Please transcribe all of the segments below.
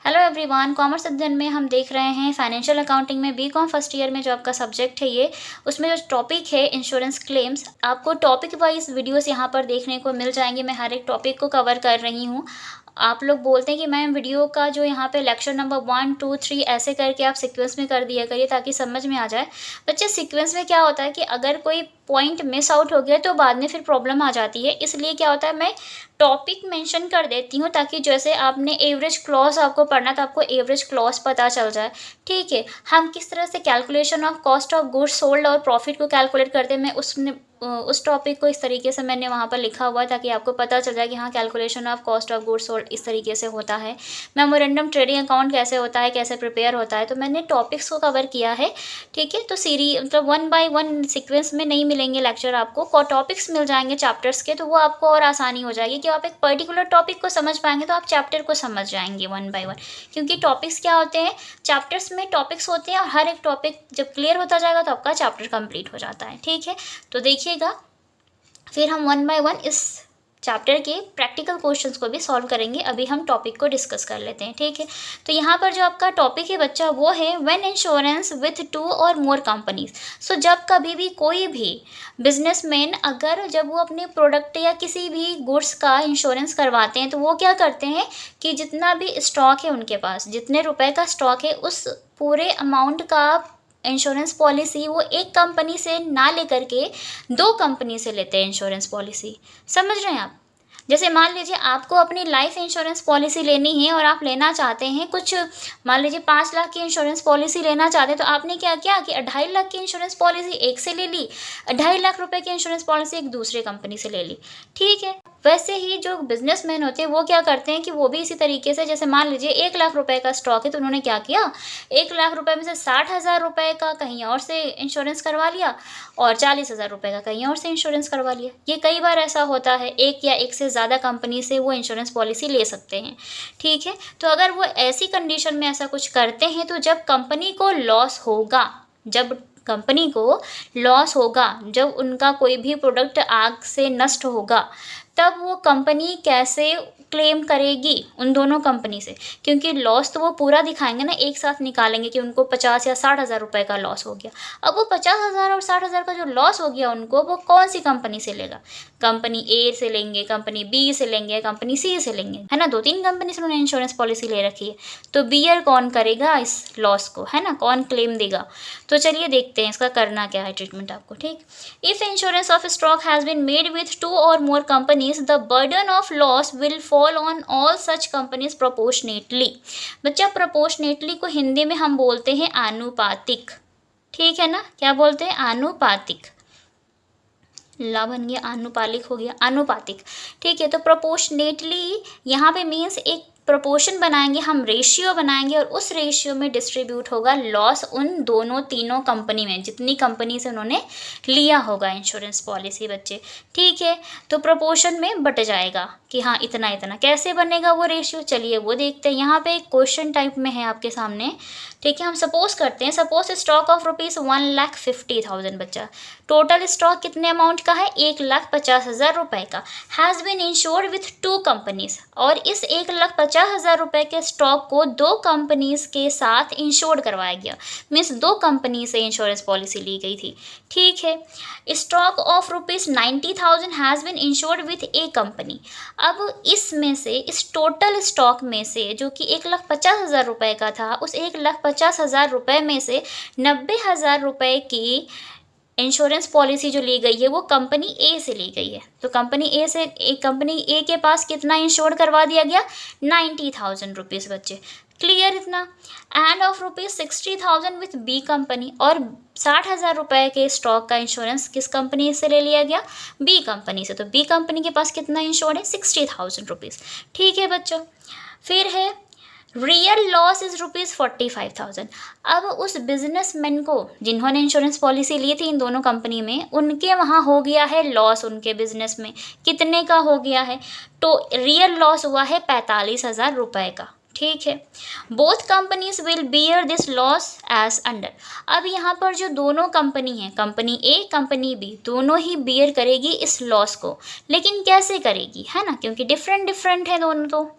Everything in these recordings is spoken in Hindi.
हेलो एवरीवन, कॉमर्स अध्ययन में हम देख रहे हैं फाइनेंशियल अकाउंटिंग में बीकॉम फर्स्ट ईयर में जो आपका सब्जेक्ट है ये उसमें जो टॉपिक है इंश्योरेंस क्लेम्स। आपको टॉपिक वाइज वीडियोस यहाँ पर देखने को मिल जाएंगे। मैं हर एक टॉपिक को कवर कर रही हूँ। आप लोग बोलते हैं कि मैम वीडियो का जो यहाँ पे लेक्चर नंबर 1, 2, 3 ऐसे करके आप सीक्वेंस में कर दिया करिए ताकि समझ में आ जाए। बच्चे सीक्वेंस में क्या होता है कि अगर कोई पॉइंट मिस आउट हो गया तो बाद में फिर प्रॉब्लम आ जाती है। इसलिए क्या होता है, मैं टॉपिक मेंशन कर देती हूँ ताकि जैसे आपने एवरेज क्लॉज आपको पढ़ना तो आपको एवरेज क्लॉज पता चल जाए। ठीक है, हम किस तरह से calculation of cost of goods sold और प्रॉफिट को कैलकुलेट करते हैं, मैं उस टॉपिक को इस तरीके से मैंने वहाँ पर लिखा हुआ है ताकि आपको पता चल जाए कि हाँ calculation of cost of goods sold इस तरीके से होता है। मेमोरेंडम ट्रेडिंग अकाउंट कैसे होता है, कैसे प्रिपेयर होता है, तो मैंने टॉपिक्स को कवर किया है। ठीक है, तो मतलब 1 बाय 1 सीक्वेंस में नहीं मिलेंगे लेक्चर, आपको टॉपिक्स मिल जाएंगे चैप्टर्स के, तो वो आपको और आसानी हो जाएगी कि आप एक पर्टिकुलर टॉपिक को समझ पाएंगे तो आप चैप्टर को समझ जाएंगे 1 बाय 1। क्योंकि टॉपिक्स क्या होते हैं, चैप्टर्स में टॉपिक्स होते हैं और हर एक टॉपिक जब क्लियर होता जाएगा तो आपका चैप्टर कंप्लीट हो जाता है। ठीक है, तो देखिएगा फिर हम 1 बाय 1 इस चैप्टर के प्रैक्टिकल क्वेश्चंस को भी सॉल्व करेंगे। अभी हम टॉपिक को डिस्कस कर लेते हैं। ठीक है, तो यहाँ पर जो आपका टॉपिक है बच्चा वो है when insurance with 2 or more companies. सो जब कभी भी कोई भी बिजनेसमैन अगर जब वो अपने प्रोडक्ट या किसी भी गुड्स का इंश्योरेंस करवाते हैं तो वो क्या करते हैं कि जितना भी स्टॉक है उनके पास, जितने रुपए का स्टॉक है उस पूरे अमाउंट का इंश्योरेंस पॉलिसी वो एक कंपनी से ना लेकर के 2 कंपनी से लेते हैं इंश्योरेंस पॉलिसी। समझ रहे हैं आप? जैसे मान लीजिए आपको अपनी लाइफ इंश्योरेंस पॉलिसी लेनी है और आप लेना चाहते हैं कुछ, मान लीजिए 5 लाख की इंश्योरेंस पॉलिसी लेना चाहते हैं, तो आपने क्या किया कि 2.5 लाख की इंश्योरेंस पॉलिसी एक से ले ली, 2.5 लाख रुपए की इंश्योरेंस पॉलिसी एक दूसरे कंपनी से ले ली। ठीक है, वैसे ही जो बिजनेसमैन होते हैं वो क्या करते हैं कि वो भी इसी तरीके से, जैसे मान लीजिए 1 लाख रुपए का स्टॉक है तो उन्होंने क्या किया, 1 लाख रुपए में से 60,000 रुपए का कहीं और से इंश्योरेंस करवा लिया और 40,000 रुपए का कहीं और से इंश्योरेंस करवा लिया। ये कई बार ऐसा होता है, एक या एक से ज़्यादा कंपनी से वो इंश्योरेंस पॉलिसी ले सकते हैं। ठीक है, तो अगर वो ऐसी कंडीशन में ऐसा कुछ करते हैं तो जब कंपनी को लॉस होगा, जब कंपनी को लॉस होगा, जब उनका कोई भी प्रोडक्ट आग से नष्ट होगा, तब वो कंपनी कैसे क्लेम करेगी उन दोनों कंपनी से, क्योंकि लॉस तो वो पूरा दिखाएंगे ना, एक साथ निकालेंगे कि उनको 50 या 60,000 रुपए का लॉस हो गया। अब वो 50,000 और 60,000 का जो लॉस हो गया उनको, वो कौन सी कंपनी से लेगा, कंपनी ए से लेंगे, कंपनी बी से लेंगे, कंपनी सी से लेंगे, है ना। 2-3 कंपनी से उन्होंने इंश्योरेंस पॉलिसी ले रखी है, तो बियर कौन करेगा इस लॉस को, है ना, कौन क्लेम देगा। तो चलिए देखते हैं इसका करना क्या है ट्रीटमेंट आपको। ठीक, if insurance of stock has been made with 2 or more companies the burden of loss will fall on all such companies proportionately. बच्चा प्रोपोर्शनेटली को हिंदी में हम बोलते हैं आनुपातिक। ठीक है ना, क्या बोलते हैं, आनुपातिक। ला बन गया, आनुपालिक हो गया, आनुपातिक। ठीक है, तो प्रोपोर्शनेटली यहाँ पे मीन्स एक प्रोपोर्शन बनाएंगे हम, रेशियो बनाएंगे और उस रेशियो में डिस्ट्रीब्यूट होगा लॉस उन दोनों तीनों कंपनी में, जितनी कंपनी से उन्होंने लिया होगा इंश्योरेंस पॉलिसी बच्चे। ठीक है, तो प्रोपोर्शन में बट जाएगा कि हाँ इतना इतना। कैसे बनेगा वो रेशियो, चलिए वो देखते हैं। यहाँ पे एक क्वेश्चन टाइप में है आपके सामने। ठीक है, हम सपोज करते हैं, सपोज स्टॉक ऑफ रुपीज़ 1,50,000 बच्चा, टोटल स्टॉक कितने अमाउंट का है, 1,50,000 रुपए का, has been insured with 2 companies, और इस 1,50,000 रुपए के स्टॉक को 2 कंपनीज के साथ इंश्योर्ड करवाया गया, मीन्स 2 कंपनी से इंश्योरेंस पॉलिसी ली गई थी। ठीक है, stock of rupees 90,000 has been insured with A company. अब इसमें से, इस टोटल स्टॉक में से जो कि 1,50,000 रुपए का था, उस 1,50,000 रुपए में से 90,000 रुपए की इंश्योरेंस पॉलिसी जो ली गई है वो कंपनी ए से ली गई है। तो कंपनी ए से, कंपनी ए के पास कितना इंश्योर करवा दिया गया, 90,000 रुपीज़ बच्चे। क्लियर इतना। And of rupees 60,000 with B company, और 60,000 रुपए के स्टॉक का इंश्योरेंस किस कंपनी से ले लिया गया, बी कंपनी से। तो बी कंपनी के पास कितना इंश्योर है, 60,000 रुपीज़। ठीक है बच्चों, फिर है रियल लॉस इज रुपीज़ 45,000। अब उस बिजनेसमैन को जिन्होंने इंश्योरेंस पॉलिसी ली थी इन दोनों कंपनी में, उनके वहाँ हो गया है लॉस, उनके बिजनेस में कितने का हो गया है, तो रियल लॉस हुआ है 45,000 रुपए का। ठीक है, both companies will bear this loss as under. अब यहाँ पर जो दोनों कंपनी हैं, कंपनी ए कंपनी बी, दोनों ही बियर करेगी इस लॉस को, लेकिन कैसे करेगी, है ना, क्योंकि डिफरेंट डिफरेंट है दोनों। तो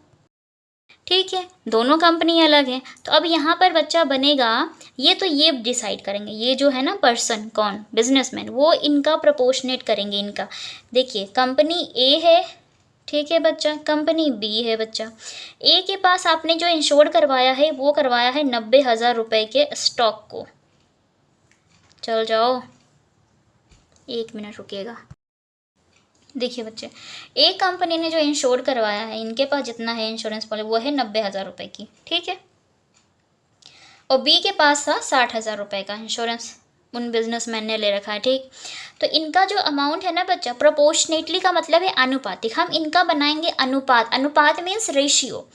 ठीक है, दोनों कंपनी अलग है। तो अब यहाँ पर बच्चा बनेगा, ये डिसाइड करेंगे, ये जो है ना पर्सन, कौन, बिजनेसमैन, वो इनका प्रोपोर्शनेट करेंगे इनका। देखिए कंपनी ए है, ठीक है बच्चा, कंपनी बी है बच्चा। ए के पास आपने जो इंश्योर करवाया है वो करवाया है 90,000 रुपये के स्टॉक को। चल जाओ, 1 मिनट रुकिएगा। देखिए बच्चे, एक कंपनी ने जो इंश्योर करवाया है, इनके पास जितना है इंश्योरेंस पॉलिसी वो है 90,000 रुपये की, ठीक है। और बी के पास था 60,000 रुपये का इंश्योरेंस, उन बिजनेसमैन ने ले रखा है, ठीक। तो इनका जो अमाउंट है ना बच्चा, प्रोपोर्शनेटली का मतलब है आनुपातिक, हम इनका बनाएंगे अनुपात। अनुपात मीन्स रेशियो,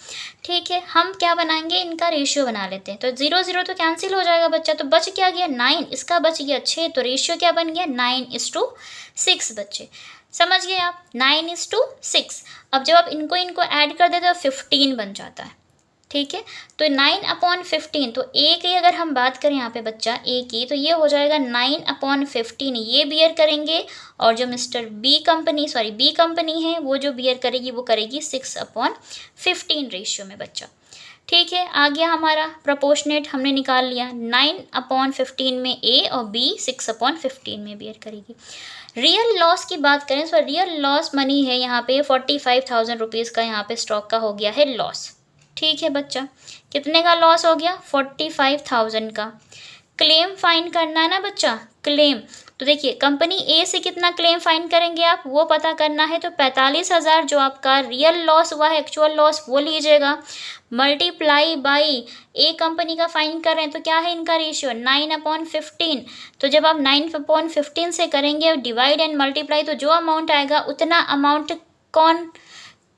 ठीक है। हम क्या बनाएंगे, इनका रेशियो बना लेते हैं। तो 0 0 तो कैंसिल हो जाएगा बच्चा, तो बच क्या गया 9, इसका बच गया 6, तो रेशियो क्या बन गया 9:6 बच्चे। समझ गए आप, 9:6। अब जब आप इनको ऐड कर देते हो 15 बन जाता है, ठीक है। तो 9/15, तो ए की अगर हम बात करें यहाँ पे बच्चा, ए की, तो ये हो जाएगा 9/15, ये बियर करेंगे। और जो बी कंपनी है वो जो बियर करेगी वो करेगी 6/15 रेशियो में बच्चा, ठीक है। आ गया हमारा प्रोपोर्शनेट, हमने निकाल लिया। 9/15 में ए और बी 6/15 में बियर करेगी। रियल लॉस की बात करें तो रियल लॉस मनी है यहाँ पे 45,000 रुपीज़ का, यहाँ पे स्टॉक का हो गया है लॉस, ठीक है बच्चा। कितने का लॉस हो गया, 45,000 का। क्लेम फाइंड करना है ना बच्चा, क्लेम। तो देखिए कंपनी ए से कितना क्लेम फाइंड करेंगे आप, वो पता करना है। तो 45,000 जो आपका रियल लॉस हुआ है, एक्चुअल लॉस, वो लीजिएगा, मल्टीप्लाई बाई ए कंपनी का फाइंड कर रहे हैं, तो क्या है इनका रेशियो 9/15। तो जब आप 9/15 से करेंगे डिवाइड एंड मल्टीप्लाई, तो जो अमाउंट आएगा उतना अमाउंट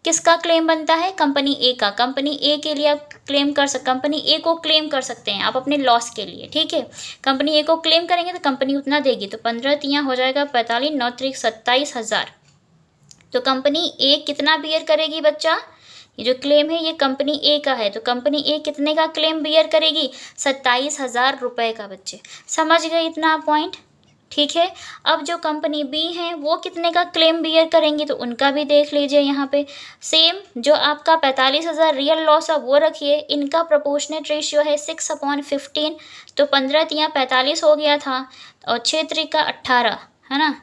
किसका क्लेम बनता है, कंपनी ए का। कंपनी ए के लिए आप कंपनी ए को क्लेम कर सकते हैं आप अपने लॉस के लिए, ठीक है। कंपनी ए को क्लेम करेंगे तो कंपनी उतना देगी, तो 15 तियाँ हो जाएगा 45, 9 त्रिक 27,000। तो कंपनी ए कितना बियर करेगी बच्चा, ये जो क्लेम है ये कंपनी ए का है, तो कंपनी ए कितने का क्लेम बियर करेगी, 27,000 रुपये का बच्चे। समझ गए इतना पॉइंट, ठीक है। अब जो कंपनी बी है वो कितने का क्लेम बियर करेंगी, तो उनका भी देख लीजिए यहाँ पे। सेम जो आपका 45,000 रियल लॉस है वो रखिए, इनका प्रोपोर्शनेट रेशियो है 6/15, तो 15 तियाँ 45 हो गया था, और 6 त्रिका 18 है ना,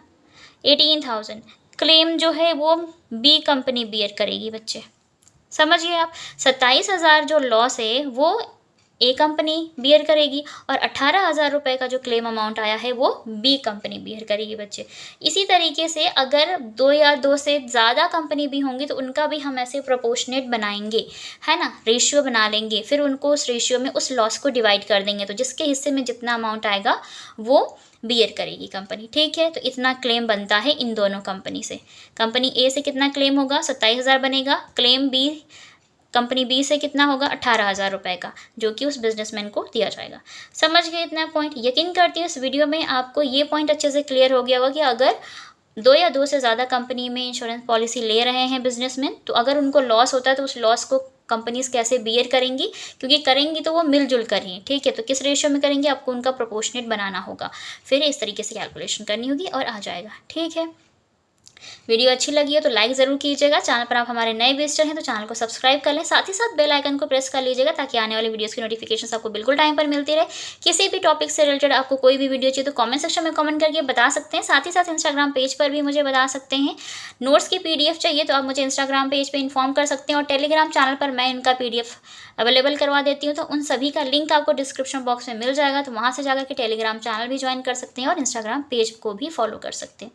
18,000 क्लेम जो है वो बी कंपनी बियर करेगी बच्चे। समझ गए आप, 27,000 जो लॉस है वो ए कंपनी बियर करेगी, और 18,000 रुपये का जो क्लेम अमाउंट आया है वो बी कंपनी बियर करेगी बच्चे। इसी तरीके से अगर 2 या 2 से ज़्यादा कंपनी भी होंगी तो उनका भी हम ऐसे प्रोपोर्शनेट बनाएंगे, है ना, रेशियो बना लेंगे, फिर उनको उस रेशियो में उस लॉस को डिवाइड कर देंगे, तो जिसके हिस्से में जितना अमाउंट आएगा वो बियर करेगी कंपनी, ठीक है। तो इतना क्लेम बनता है इन दोनों कंपनी से। कंपनी ए से कितना क्लेम होगा, 27,000 बनेगा। क्लेम बी कंपनी बी से कितना होगा, 18,000 रुपये का, जो कि उस बिजनेसमैन को दिया जाएगा। समझ गए इतना पॉइंट। यकीन करती हूँ इस वीडियो में आपको ये पॉइंट अच्छे से क्लियर हो गया होगा कि अगर 2 या 2 से ज़्यादा कंपनी में इंश्योरेंस पॉलिसी ले रहे हैं बिजनेसमैन, तो अगर उनको लॉस होता है तो उस लॉस को कंपनीज कैसे बियर करेंगी, क्योंकि करेंगी तो वो मिलजुल कर ही, ठीक है। तो किस रेशियो में करेंगे, आपको उनका प्रोपोर्शनेट बनाना होगा, फिर इस तरीके से कैलकुलेशन करनी होगी और आ जाएगा, ठीक है। वीडियो अच्छी लगी है तो लाइक ज़रूर कीजिएगा। चैनल पर आप हमारे नए विजिटर हैं तो चैनल को सब्सक्राइब कर लें, साथ ही साथ बेल आइकन को प्रेस कर लीजिएगा ताकि आने वाली वीडियोस की नोटिफिकेशंस आपको बिल्कुल टाइम पर मिलती रहे। किसी भी टॉपिक से रिलेटेड आपको कोई भी वीडियो चाहिए तो कमेंट सेक्शन में कमेंट करके बता सकते हैं। साथ ही साथ इंस्टाग्राम पेज पर भी मुझे बता सकते हैं। नोट्स की PDF चाहिए तो आप मुझे इंस्टाग्राम पेज पर इन्फॉर्म कर सकते हैं, और टेलीग्राम चैनल पर मैं इनका PDF अवेलेबल करवा देती हूँ, तो उन सभी का लिंक आपको डिस्क्रिप्शन बॉक्स में मिल जाएगा, तो वहाँ से जाकर के टेलीग्राम चैनल भी ज्वाइन कर सकते हैं और इंस्टाग्राम पेज को भी फॉलो कर सकते हैं।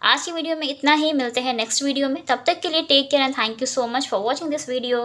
आज की वीडियो में इतना ही, मिलते हैं नेक्स्ट वीडियो में। तब तक के लिए take care and thank you so much for watching this video.